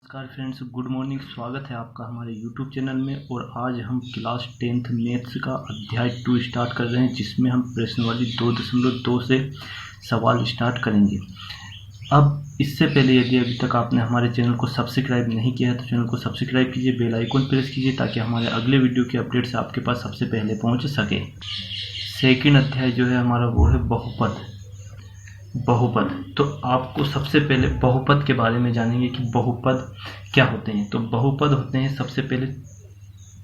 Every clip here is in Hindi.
नमस्कार फ्रेंड्स, गुड मॉर्निंग। स्वागत है आपका हमारे यूट्यूब चैनल में। और आज हम क्लास 10th मैथ्स का अध्याय 2 स्टार्ट कर रहे हैं, जिसमें हम प्रश्नवाली 2.2 से सवाल स्टार्ट करेंगे। अब इससे पहले यदि अभी तक आपने हमारे चैनल को सब्सक्राइब नहीं किया है तो चैनल को सब्सक्राइब कीजिए, बेल आइकन प्रेस कीजिए ताकि हमारे अगले वीडियो के अपडेट्स आपके पास सबसे पहले पहुँच सके। सेकेंड अध्याय जो है हमारा वो है बहुपद। तो आपको सबसे पहले बहुपद के बारे में जानेंगे कि बहुपद क्या होते हैं। तो बहुपद होते हैं, सबसे पहले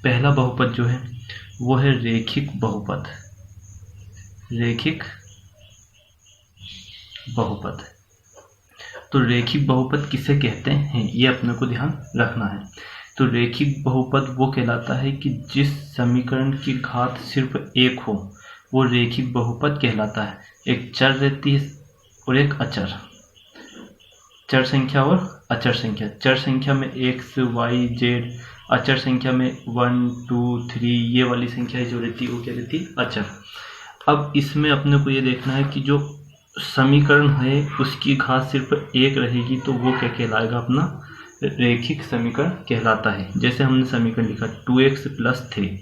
पहला बहुपद जो है वो है रेखिक बहुपद। तो रेखिक बहुपद किसे कहते हैं ये अपने को ध्यान रखना है। तो रेखिक बहुपद वो कहलाता है कि जिस समीकरण की घात सिर्फ एक हो वो रेखिक बहुपद कहलाता है। एक चर रहती है और एक अचर, चर संख्या और अचर संख्या। चर संख्या में x, y, z, अचर संख्या में 1, 2, 3 ये वाली संख्या जो रहती है वो क्या रहती है, अचर। अब इसमें अपने को ये देखना है कि जो समीकरण है उसकी घात सिर्फ एक रहेगी तो वो क्या कहलाएगा, अपना रेखिक समीकरण कहलाता है। जैसे हमने समीकरण लिखा 2x + 3,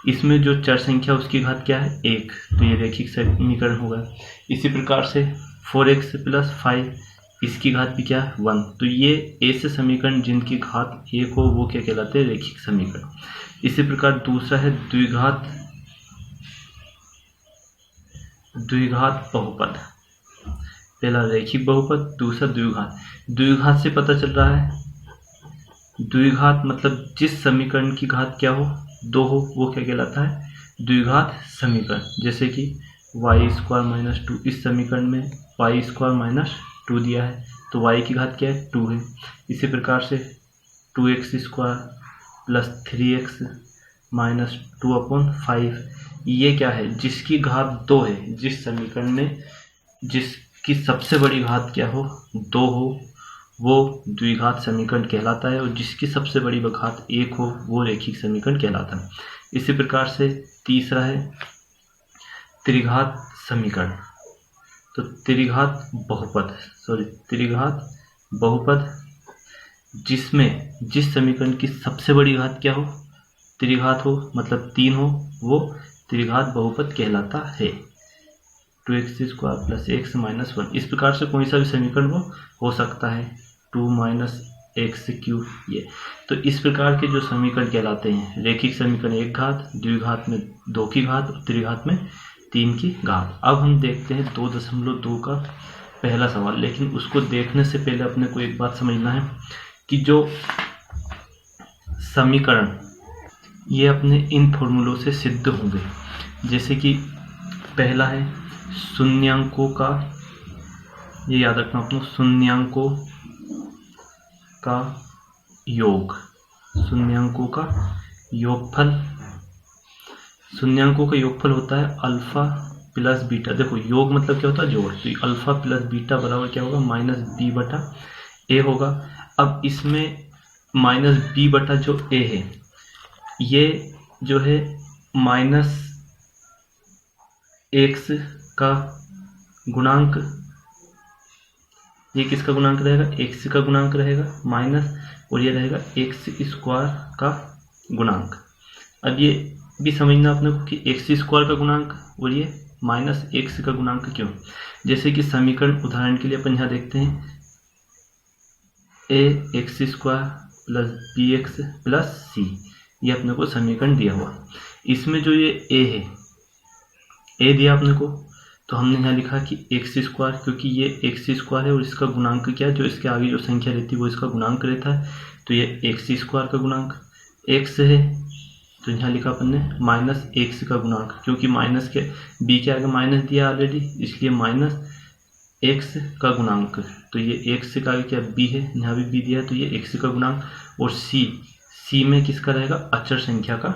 इसमें जो चर संख्या उसकी घात क्या है, 1, तो ये रेखिक समीकरण होगा। इसी प्रकार से 4x + 5, इसकी घात भी क्या है, 1, तो ये ऐसे समीकरण जिनकी घात 1 हो वो क्या कहलाते हैं, रेखिक समीकरण। इसी प्रकार दूसरा है द्विघात बहुपद। पहला रेखिक बहुपद, दूसरा द्विघात। द्विघात से पता चल रहा है, द्विघात मतलब जिस समीकरण की घात क्या हो, 2 हो, वो क्या कहलाता है, द्विघात समीकरण। जैसे कि y² - 2, इस समीकरण में y² - 2 दिया है तो y की घात क्या है, 2 है। इसी प्रकार से 2x² + 3x - 2/5, ये क्या है, जिसकी घात 2 है, जिस समीकरण में जिसकी सबसे बड़ी घात क्या हो, 2 हो, वो द्विघात समीकरण कहलाता है। और जिसकी सबसे बड़ी घात 1 हो वो रेखिक समीकरण कहलाता है। इसी प्रकार से तीसरा है त्रिघात समीकरण। तो त्रिघात बहुपद जिसमें जिस समीकरण की सबसे बड़ी घात क्या हो, त्रिघात हो, मतलब 3 हो, वो त्रिघात बहुपद कहलाता है। 2x² + x - 1, इस प्रकार से कोई सा भी समीकरण वो हो सकता है, 2 - x³ ये। तो इस प्रकार के जो समीकरण कहलाते हैं रेखिक समीकरण, एक घात, द्विघात में 2 की घात और त्रिघात में 3 की घात। अब हम देखते हैं 2.2 का पहला सवाल। लेकिन उसको देखने से पहले अपने को एक बात समझना है कि जो समीकरण ये अपने इन फॉर्मूलों से सिद्ध होंगे। जैसे कि पहला है शून्यांकों का, ये याद रखना अपने, शून्यांकों का योग, शून्यांकों का योगफल। शून्यांकों का योगफल होता है अल्फा + बीटा। देखो योग मतलब क्या होता है, जोड़, तो अल्फा + बीटा बराबर क्या होगा, -b/a होगा। अब इसमें -b/ जो a है, ये जो है -x का गुणांक, ये किसका गुणांक रहेगा, x का गुणांक रहेगा, माइनस, और ये रहेगा x² का गुणांक। अब ये भी समझना अपने को कि x² का गुणांक और ये -x का गुणांक क्यों। जैसे कि समीकरण उदाहरण के लिए अपन यहाँ देखते हैं ax² + bx + c, ये अपने को समीकरण दिया हुआ। इसमें जो ये a है, a दिया अपने को, तो हमने यहाँ लिखा कि x², क्योंकि ये x² है और इसका गुणांक क्या है, जो इसके आगे जो संख्या रहती है वो इसका गुणांक रहता है। तो ये x² का गुणांक x है, तो यहाँ लिखा अपन ने -x का गुणांक, क्योंकि माइनस के b के आगे माइनस दिया ऑलरेडी, इसलिए -x का गुणांक। तो ये x का आगे क्या b है, यहाँ भी b दिया है, तो ये x का गुणांक। और c में किसका रहेगा, अचर संख्या का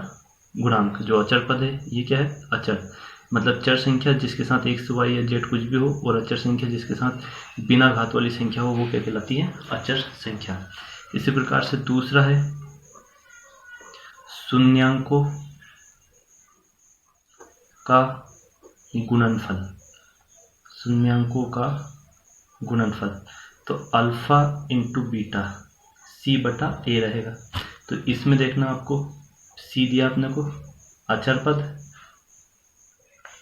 गुणांक। जो अचर पद है ये क्या है, अचर, मतलब चर संख्या जिसके साथ x, y या z कुछ भी हो, और अचर संख्या जिसके साथ बिना घात वाली संख्या हो वो क्या कहलाती है, अचर संख्या। इसी प्रकार से दूसरा है शून्यांकों का गुणनफल। शून्यांकों का गुणनफल, तो अल्फा × बीटा, c बटा a रहेगा। तो इसमें देखना आपको c दिया अपने को अचर पद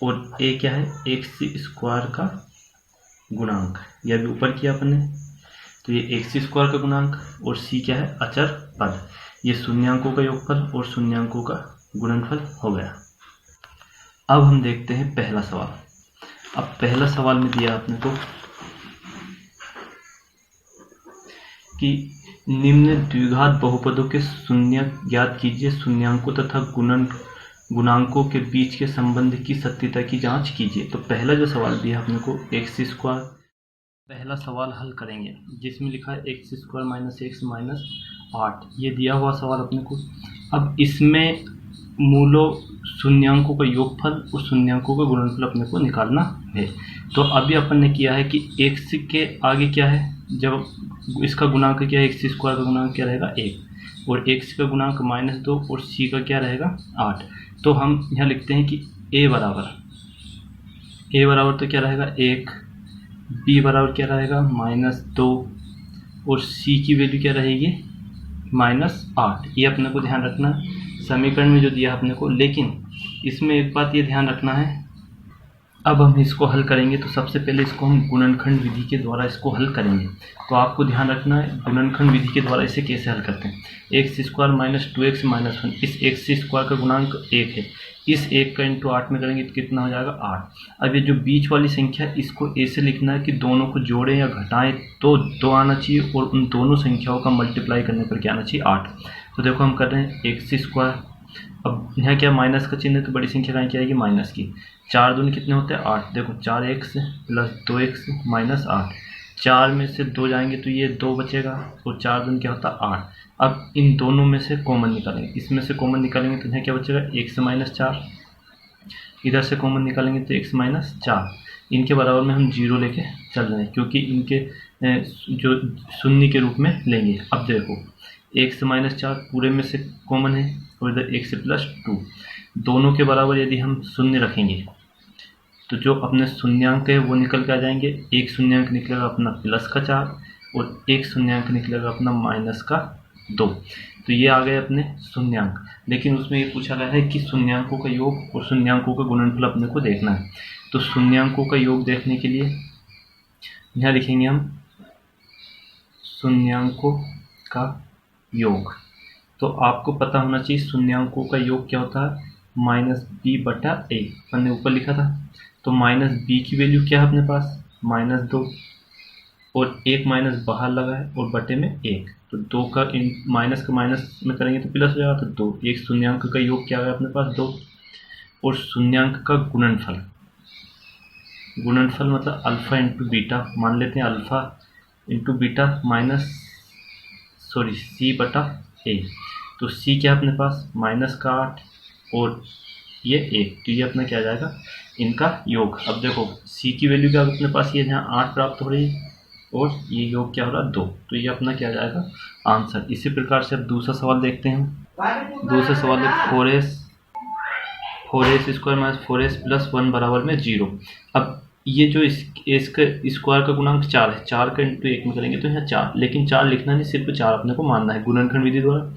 और a क्या है, एक्स स्क्वायर का गुणांक, यह भी ऊपर किया अपने। तो ये एक्स स्क्वायर का गुणांक और c क्या है, अचर पद। ये शून्यांकों का योगफल और शून्यांकों का गुणनफल हो गया। अब हम देखते हैं पहला सवाल। अब पहला सवाल में दिया आपने को कि निम्न द्विघात बहुपदों के शून्य ज्ञात कीजिए, शून्यांकों तथा गुणांकों के बीच के संबंध की सत्यता की जांच कीजिए। तो पहला जो सवाल दिया अपने को एक्स स्क्वायर, पहला सवाल हल करेंगे जिसमें लिखा है x square minus x minus 8, ये दिया हुआ सवाल अपने को। अब इसमें मूलों शून्यांकों का योगफल और शून्यांकों का गुणनफल अपने को निकालना है। तो अभी अपन ने किया है कि एक्स के आगे क्या है, जब इसका गुणांक क्या है, एक्स स्क्वायर का गुणांक क्या रहेगा 1 और एक्स का गुणांक -2 और सी का क्या रहेगा 8। तो हम यहाँ लिखते हैं कि a बराबर तो क्या रहेगा 1, b बराबर क्या रहेगा -2 और c की वैल्यू क्या रहेगी -8। ये अपने को ध्यान रखना है समीकरण में जो दिया अपने को। लेकिन इसमें एक बात ये ध्यान रखना है, अब हम इसको हल करेंगे तो सबसे पहले इसको हम गुणनखंड विधि के द्वारा इसको हल करेंगे। तो आपको ध्यान रखना है गुणनखंड विधि के द्वारा इसे कैसे हल करते हैं। X square minus 2x minus 1, इस एक्स स्क्वायर का गुणांक 1 है, इस 1 का इंटू 8 में करेंगे तो कितना हो जाएगा 8। अब ये जो बीच वाली संख्या इसको ऐसे लिखना है कि दोनों को जोड़ें या घटाएं तो 2 आना चाहिए और उन दोनों संख्याओं का मल्टीप्लाई करने पर क्या आना चाहिए 8। तो देखो हम कर रहे हैं एक्स स्क्वायर, अब यहाँ क्या माइनस का चिन्ह है तो बड़ी संख्या कहाँ क्या आएगी माइनस की। 4 दूनी कितने होते हैं 8, देखो 4x प्लस 2x माइनस 8, 4 में से 2 जाएंगे तो ये 2 बचेगा और 4 दूनी क्या होता है 8। अब इन दोनों में से कॉमन निकालेंगे, इसमें से कॉमन निकालेंगे तो यहाँ क्या बचेगा x माइनस 4, इधर से कॉमन निकालेंगे तो x माइनस 4। इनके बराबर में हम 0 लेके चल रहे हैं क्योंकि इनके जो शून्य के रूप में लेंगे। अब देखो x माइनस 4 पूरे में से कॉमन है और इधर x प्लस 2, दोनों के बराबर यदि हम शून्य रखेंगे तो जो अपने शून्यांक है वो निकल के आ जाएंगे। एक शून्यांक निकलेगा अपना प्लस का 4 और एक शून्यांक निकलेगा अपना माइनस का 2। तो ये आ गए अपने शून्यांक। लेकिन उसमें ये पूछा गया है कि शून्यांकों का योग और शून्यांकों का गुणनफल अपने को देखना है। तो शून्यांकों का योग देखने के लिए यहाँ लिखेंगे हम शून्यांकों का योग। तो आपको पता होना चाहिए शून्यांकों का योग क्या होता है, -b बटा a, मैंने ऊपर लिखा था। तो -b की वैल्यू क्या है अपने पास -2 और एक माइनस बाहर लगा है और बटे में 1, तो 2 का माइनस का माइनस में करेंगे तो प्लस हो जाएगा तो 2। एक शून्यांक का योग क्या है अपने पास 2 और शून्यांक का गुणनफल, गुणनफल मतलब अल्फा इंटू बीटा, मान लेते हैं अल्फा इंटू बीटा c बटा a। तो c क्या अपने पास -8 और ये 1, तो ये अपना क्या आ जाएगा इनका योग। अब देखो c की वैल्यू क्या अपने पास ये जहाँ 8 प्राप्त हो रही है और ये योग क्या हो रहा है 2, तो ये अपना क्या आ जाएगा आंसर। इसी प्रकार से अब दूसरा सवाल देखते हैं। दूसरा सवाल है 4s square minus 4s plus 1 बराबर में 0। अब ये जो इसका स्क्वायर का गुणांक 4 है, 4 का इंटू 1 में करेंगे तो यहाँ 4, लेकिन 4 लिखना नहीं, सिर्फ 4 अपने को मानना है गुणनखंड विधि द्वारा।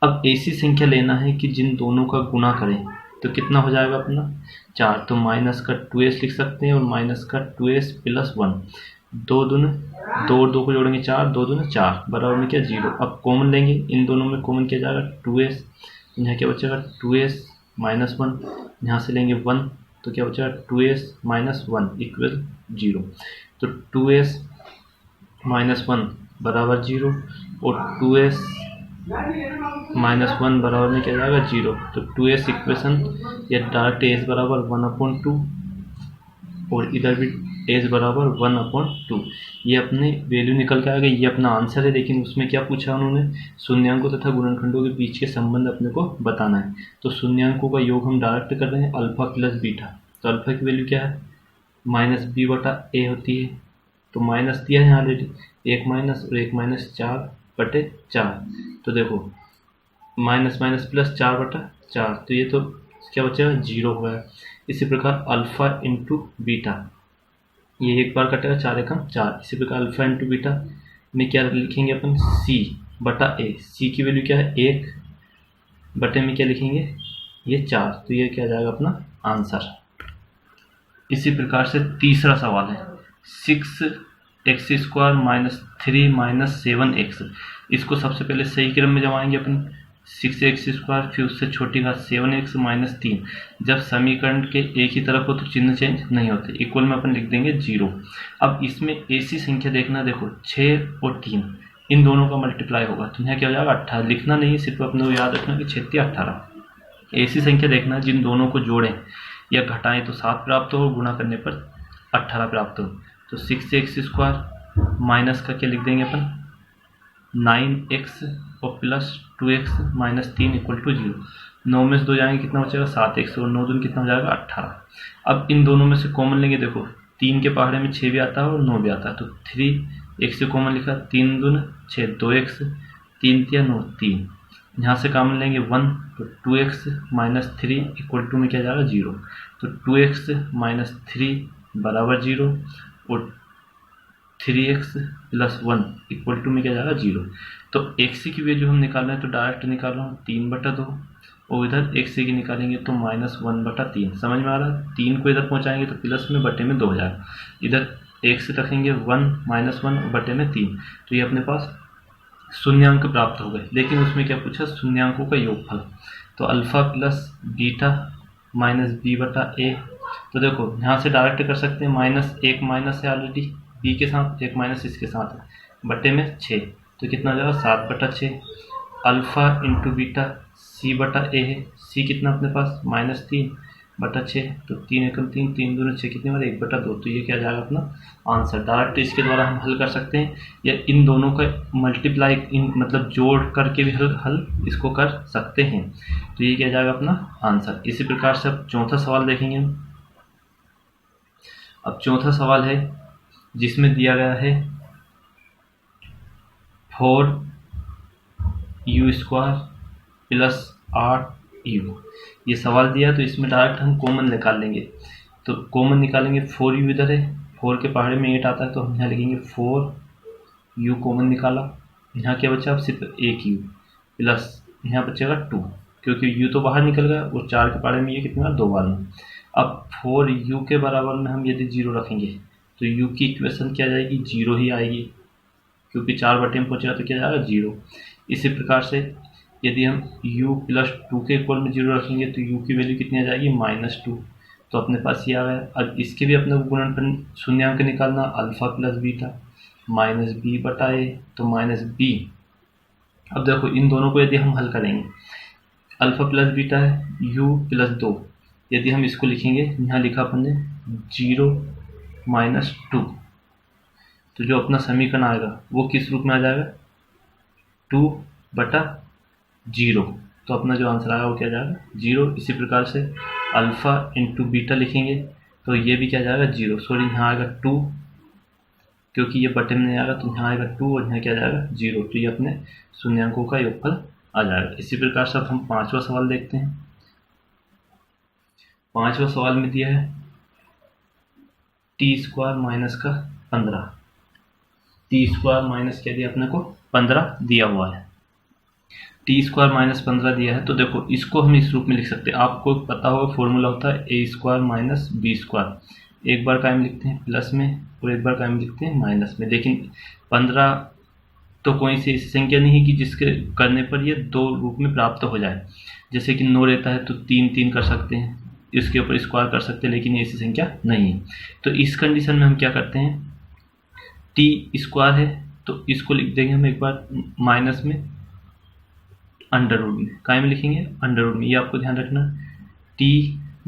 अब ऐसी संख्या लेना है कि जिन दोनों का गुणा करें तो कितना हो जाएगा अपना 4, तो माइनस का 2s लिख सकते हैं और माइनस का 2s प्लस 1, 2 दूनी 2 और 2 को जोड़ेंगे 4, 2 दूनी 4 बराबर में क्या 0। अब कॉमन लेंगे, इन दोनों में कॉमन किया जाएगा 2s, यहाँ क्या बचेगा 2s माइनस 1, यहाँ से लेंगे 1 तो क्या बचेगा 2s माइनस 1 इक्वल 0। तो 2s माइनस 1 बराबर 0 और 2s माइनस 1 बराबर में क्या जाएगा 0। तो 2s इक्वेशन या डायरेक्ट s बराबर 1/2 और इधर भी s बराबर 1/2, ये अपने वैल्यू निकल के आ गई। ये अपना आंसर है। लेकिन उसमें क्या पूछा उन्होंने, शून्यांकों तथा गुणनखंडों के बीच के संबंध अपने को बताना है। तो शून्यांकों का योग हम डायरेक्ट कर रहे हैं अल्फा प्लस बीटा। तो अल्फा की वैल्यू क्या है -b बटा a होती है, तो माइनस दिया है यहाँ ऑलरेडी, 1 माइनस और 1 माइनस 4/4। तो देखो माइनस माइनस प्लस 4/4, तो ये तो क्या बचेगा 0 हो गया। इसी प्रकार अल्फा इंटू बीटा, ये एक बार कटेगा 4 एकम 4। इसी प्रकार अल्फा इंटू बीटा में क्या लिखेंगे अपन c, बटा ए, सी की वैल्यू क्या है 1 बटे में क्या लिखेंगे ये 4, तो ये क्या जाएगा अपना आंसर। इसी प्रकार से तीसरा सवाल है 6x² माइनस 3 माइनस 7x। इसको सबसे पहले सही क्रम में जमाएंगे अपन 6x², फिर उससे छोटी घात 7x माइनस 3। जब समीकरण के एक ही तरफ हो तो चिन्ह चेंज नहीं होते, इक्वल में अपन लिख देंगे 0। अब इसमें ऐसी संख्या देखना, देखो 6 और 3 इन दोनों का मल्टीप्लाई होगा तो यहाँ क्या हो जाएगा 18। लिखना नहीं है, सिर्फ अपने को याद रखना कि 6 × 18। ऐसी संख्या देखना जिन दोनों को जोड़ें या घटाएं तो 7 प्राप्त हो, गुणा करने पर 18 प्राप्त हो। तो 6x² माइनस का क्या लिख देंगे अपन 9x और plus 2x minus 3 equal to 0। 9 में से 2 जाएंगे कितना बचेगा 7x और 9 दूनी कितना हो जाएगा 18। अब इन दोनों में से कॉमन लेंगे, देखो 3 के पहाड़े में 6 भी आता है और 9 भी आता है, तो 3x से कॉमन लिखा 3 दून 6 2x 3 × 9 3। यहाँ से कॉमन लेंगे 1 तो 2x माइनस 3 इक्वल टू में क्या जाएगा 0। तो 2x माइनस 3 बराबर 0 और 3x प्लस 1 इक्वल टू में क्या जाएगा 0। तो x की वैल्यू हम निकाल रहे हैं तो डायरेक्ट निकाल रहा हूँ 3/2 और इधर x की निकालेंगे तो -1/3। समझ में आ रहा है, 3 को इधर पहुँचाएंगे तो प्लस में बटे में 2 हो जाएगा, इधर x रखेंगे 1 -1 बटे में 3, तो ये अपने पास शून्यांक प्राप्त हो गए। लेकिन उसमें क्या पूछा शून्यांकों का योगफल, तो alpha plus beta minus b/a। तो देखो यहाँ से डायरेक्ट कर सकते हैं, -1 माइनस है ऑलरेडी b के साथ, 1 माइनस इसके साथ है, बटे में 6 तो कितना हो जाएगा 7/6। अल्फा इंटू बीटा c/a है, c कितना अपने पास -3/6, तो 3 एकम 3 3 दूनी 6 कितने वाले 1/2, तो ये क्या जाएगा अपना आंसर। डायरेक्ट इसके द्वारा हम हल कर सकते हैं या इन दोनों का मल्टीप्लाई इन मतलब जोड़ करके भी हल इसको कर सकते हैं, तो ये क्या जाएगा अपना आंसर। इसी प्रकार से अब चौथा सवाल देखेंगे हम। अब चौथा सवाल है जिसमें दिया गया है 4u² प्लस 8u। ये सवाल दिया तो इसमें डायरेक्ट हम कॉमन निकाल लेंगे, तो कॉमन निकालेंगे 4u इधर है, 4 के पहाड़े में 8 आता है तो हम यहाँ लिखेंगे 4u कॉमन निकाला, यहाँ क्या बचा अब सिर्फ 1u प्लस यहाँ बचेगा 2 क्योंकि u तो बाहर निकल गया और 4 के पहाड़े में ये कितना 2 बार में। अब 4u के बराबर में हम यदि 0 रखेंगे तो u की इक्वेशन क्या जाएगी 0 ही आएगी, क्योंकि 4 बटे में पहुँचेगा तो क्या जाएगा 0। इसी प्रकार से यदि हम u प्लस 2 के इक्वल में 0 रखेंगे तो u की वैल्यू कितनी आ जाएगी -2, तो अपने पास ये आ गया। अब इसके भी अपने को गुणनफल शून्यांक निकालना, alpha plus beta minus b/a तो -b। अब देखो इन दोनों को यदि हम हल करेंगे, अल्फा प्लस बीटा है u प्लस 2, यदि हम इसको लिखेंगे यहाँ लिखा अपन ने 0 -2, तो जो अपना समीकरण आएगा वो किस रूप में आ जाएगा 2/0, तो अपना जो आंसर आएगा वो क्या जाएगा 0। इसी प्रकार से अल्फा इंटू बीटा लिखेंगे तो ये भी क्या जाएगा 0, सॉरी यहाँ आएगा 2 क्योंकि ये बटे में नहीं आएगा तो यहाँ आएगा 2 और यहाँ क्या जाएगा 0, तो ये अपने शून्यांकों का योगफल आ जाएगा। इसी प्रकार से अब हम पांचवा सवाल देखते हैं। पांचवा सवाल में दिया है t² माइनस का 15, t² माइनस क्या दिया अपने को 15 दिया हुआ है, t² माइनस 15 दिया है। तो देखो इसको हम इस रूप में लिख सकते हैं, आपको पता होगा फॉर्मूला होता है a² माइनस b², एक बार कायम लिखते हैं प्लस में और एक बार कायम लिखते हैं माइनस में। लेकिन 15 तो कोई सी ऐसी संख्या नहीं है कि जिसके करने पर ये दो रूप में प्राप्त हो जाए, जैसे कि 9 रहता है तो 3 3 कर सकते हैं, इसके ऊपर स्क्वायर कर सकते हैं, लेकिन ये ऐसी संख्या नहीं है। तो इस कंडीशन में हम क्या करते हैं, t² है तो इसको लिख देंगे हम एक बार माइनस में अंडर रूट में, काय में लिखेंगे अंडर रूट में, ये आपको ध्यान रखना, t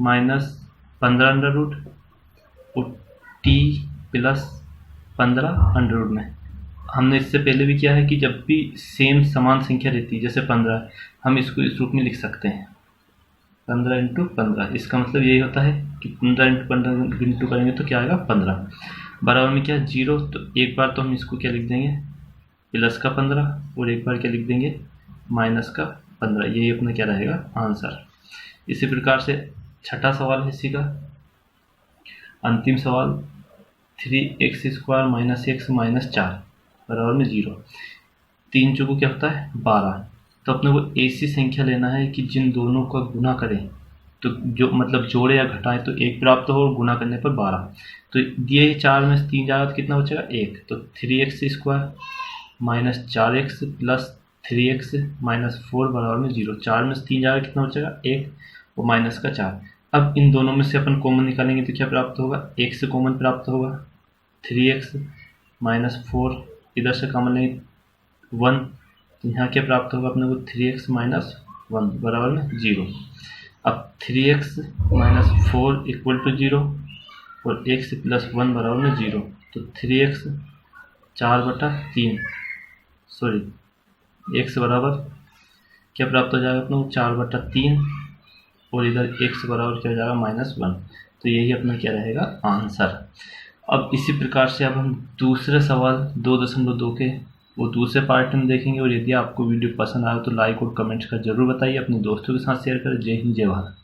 माइनस 15 अंडर रूट और t प्लस 15 अंडर रूट में। हमने इससे पहले भी किया है कि जब भी सेम समान संख्या रहती है जैसे 15, हम इसको इस रूप में लिख सकते हैं 15 × 15। इसका मतलब यही होता है कि 15 × 15 इंटू करेंगे तो क्या आएगा 15, बराबर में क्या 0। तो एक बार तो हम इसको क्या लिख देंगे प्लस का 15 और एक बार क्या लिख देंगे माइनस का 15, यही अपना क्या रहेगा आंसर। इसी प्रकार से छठा सवाल है इसी का अंतिम सवाल, 3x² माइनस x माइनस 4 बराबर में 0। 3 चौको क्या होता है 12। तो अपने को ऐसी संख्या लेना है कि जिन दोनों का गुना करें तो जो मतलब जोड़े या घटाएं तो 1 प्राप्त हो और गुना करने पर 12। तो ये 4 में से 3 जाएगा तो कितना बचेगा 1। तो 3x² minus 4x plus 3x minus 4 बराबर में 0। 4 में से 3 जाएगा कितना बचेगा 1 और माइनस का 4। अब इन दोनों में से अपन कॉमन निकालेंगे तो क्या प्राप्त होगा 1 से कॉमन प्राप्त होगा 3x माइनस 4, इधर से कॉमन लेंगे 1, तो यहाँ क्या प्राप्त होगा अपने को 3x माइनस 1 बराबर में 0। अब 3x माइनस 4 इक्वल टू 0 और x प्लस 1 बराबर में 0। तो 3x 4/3 सॉरी x बराबर क्या प्राप्त हो जाएगा अपने को 4/3 और इधर x बराबर क्या हो जाएगा -1। तो यही अपना क्या रहेगा आंसर। अब इसी प्रकार से अब हम दूसरे सवाल 2.2 के वो दूसरे पार्ट में देखेंगे। और यदि आपको वीडियो पसंद आए तो लाइक और कमेंट्स का जरूर बताइए, अपने दोस्तों के साथ शेयर करें। जय हिंद, जय भारत।